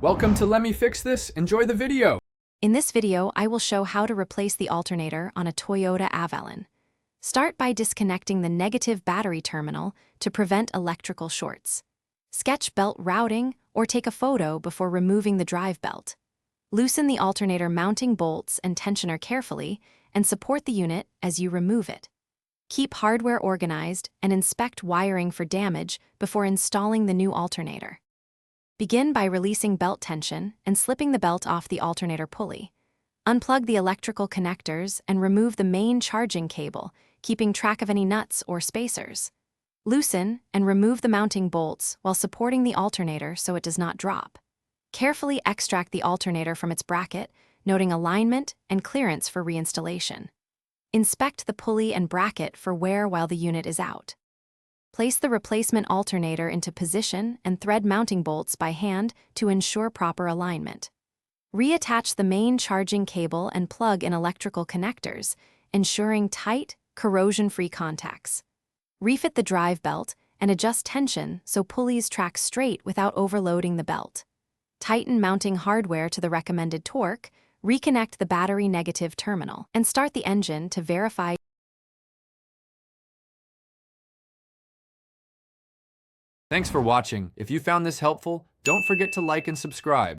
Welcome to Let Me Fix This. Enjoy the video. In this video, I will show how to replace the alternator on a Toyota Avalon. Start by disconnecting the negative battery terminal to prevent electrical shorts. Sketch belt routing or take a photo before removing the drive belt. Loosen the alternator mounting bolts and tensioner carefully and support the unit as you remove it. Keep hardware organized and inspect wiring for damage before installing the new alternator. Begin by releasing belt tension and slipping the belt off the alternator pulley. Unplug the electrical connectors and remove the main charging cable, keeping track of any nuts or spacers. Loosen and remove the mounting bolts while supporting the alternator so it does not drop. Carefully extract the alternator from its bracket, noting alignment and clearance for reinstallation. Inspect the pulley and bracket for wear while the unit is out. Place the replacement alternator into position and thread mounting bolts by hand to ensure proper alignment. Reattach the main charging cable and plug in electrical connectors, ensuring tight, corrosion-free contacts. Refit the drive belt and adjust tension so pulleys track straight without overloading the belt. Tighten mounting hardware to the recommended torque, reconnect the battery negative terminal, and start the engine to verify. Thanks for watching. If you found this helpful, don't forget to like and subscribe.